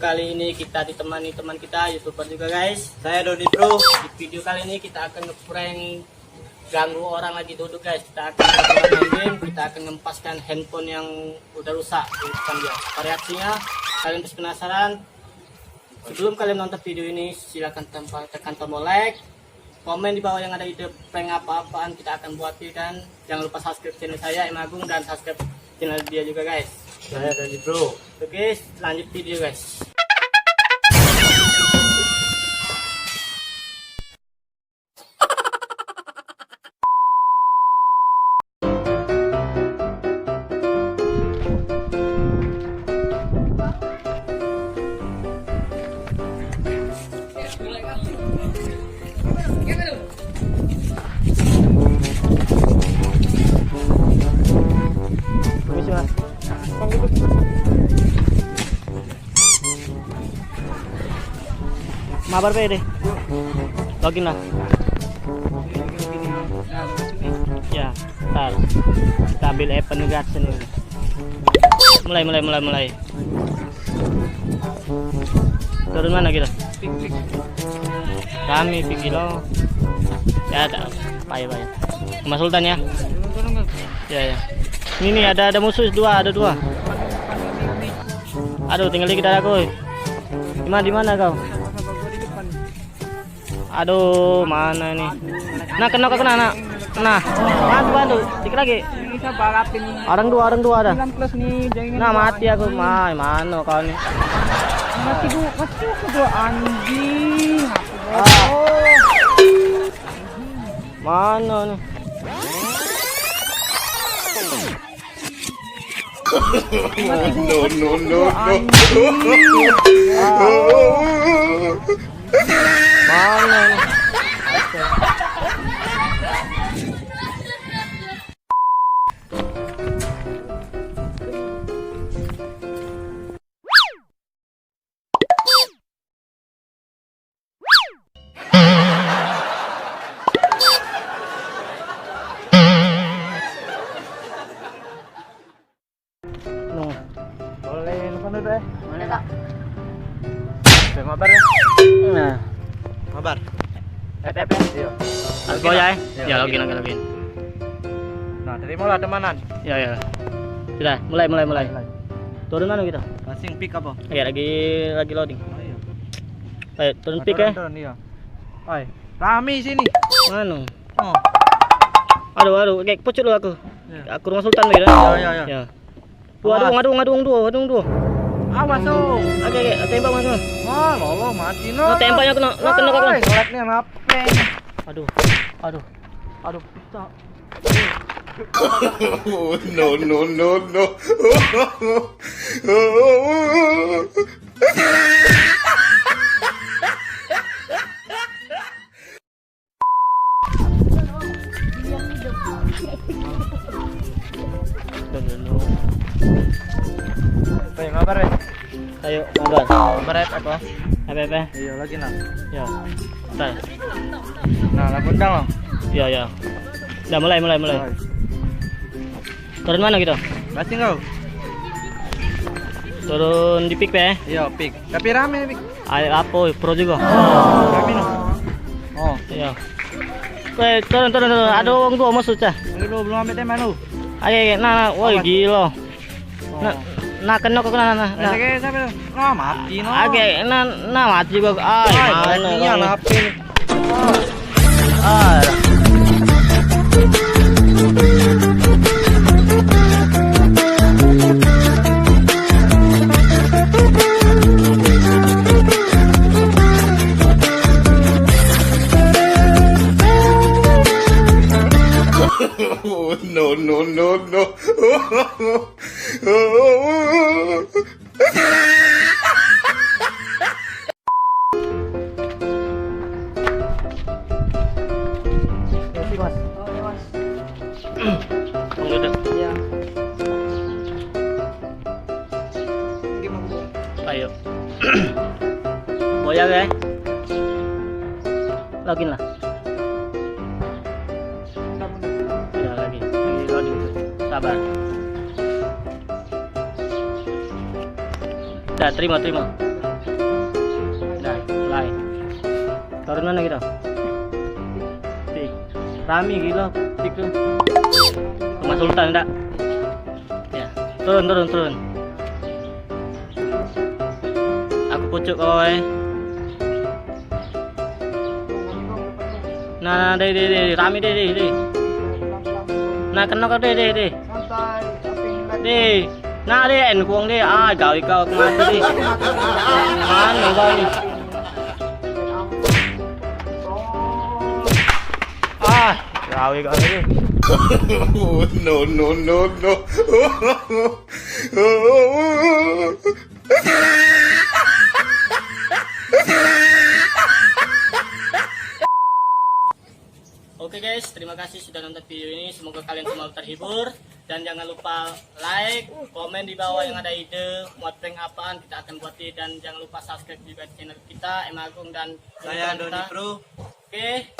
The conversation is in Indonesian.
kali ini kita ditemani teman kita YouTuber juga guys. Saya Dodi Bro. Di video kali ini kita akan nge-prank ganggu orang lagi duduk guys. Kita akan main game, kita akan ngempaskan handphone yang udah rusak. Bukan dia. Variasinya kalian pasti penasaran. Sebelum kalian nonton video ini silahkan tekan tombol like, komen di bawah yang ada ide prank apa-apaan kita akan buat, dan jangan lupa subscribe channel saya Im Agung dan subscribe channel dia juga guys. Saya Dodi Bro. Oke, lanjut video guys. Mabar pe deh. Login lah. Ya, ntar kita ambil penegak sini. Mulai. Turun mana kita? Kami pikir lo. Ya ada. Payah. Mas Sultan ya. Ya. Ini ada musuh ada dua. Aduh, tinggal dikit ada kau. Di mana kau? Aduh, mana nih? Nah, kena. Nah, bantu. Dikit lagi. Bisa balapin. Orang dua ada. Nah, mati aku. Mana kau nih? Mati kedua anjing. Mana nih? No. Mana nih? Boleh nelfon dulu ya. Mana tak? Mabar ya. Nah, Mabar. FF ya. aku ya. Ya, login. Nah, terimalah temanan. Ya. Sudah, mulai. Turun mana kita? Masing pick apa? Ya, lagi loading. Oh iya. Ayo, turun pick ya. Turun iya. Oi, rame sini. Mana? Oh. Aduh, kayak pucuk lu aku. Ya. Aku rumah Sultan gitu. Ya. Adung dua. Awas tuh. Oke, tembak Mas. Wah, lolo mati no. No, tembaknya kena. Koreknya ngapain? Aduh. Pita. No. Baik, mabar ya. Ayo, mabar. Mabar ya apa? Apa? Iya, lagi nah. Ya. Bentar. Nah, lah undang loh. Ya. Udah mulai. Turun mana gitu? Pasti kau. Turun di pick ya. Iya, pick. Tapi rame pick. Ayo apa? Pro juga. Rame no. Oh, Iya. Turun. Ada orang tua masuk cah. lu belum ambil teman lu. Ayo, nah, woi gila. Nah, kena. Oke, sampai lu. Oh, mati no. Oke, nah mati juga. Mana? Iya, ngapain? No. Mas. Duduk. Iya. Ayo. Goyang ya. Login lah. Ya lagi loading tuh. Sabar. Udah terima. Turun mana kita? Pik. Rami gila, pik tuh. Rumah Sultan enggak? Ya, turun. Aku pucuk kau Nah, deh, rami deh. Nah, kena kau deh. Deh. Nah, deh, kuang deh. Ah, kau mati deh. Mana kau ni? Ah, kau deh. No. Oke guys, terima kasih sudah nonton video ini. Semoga kalian semua terhibur. Dan jangan lupa like, komen di bawah yang ada ide muat prank apaan kita akan buatin. Dan jangan lupa subscribe juga channel kita, Em Agung dan Saya Doni Pro. Oke.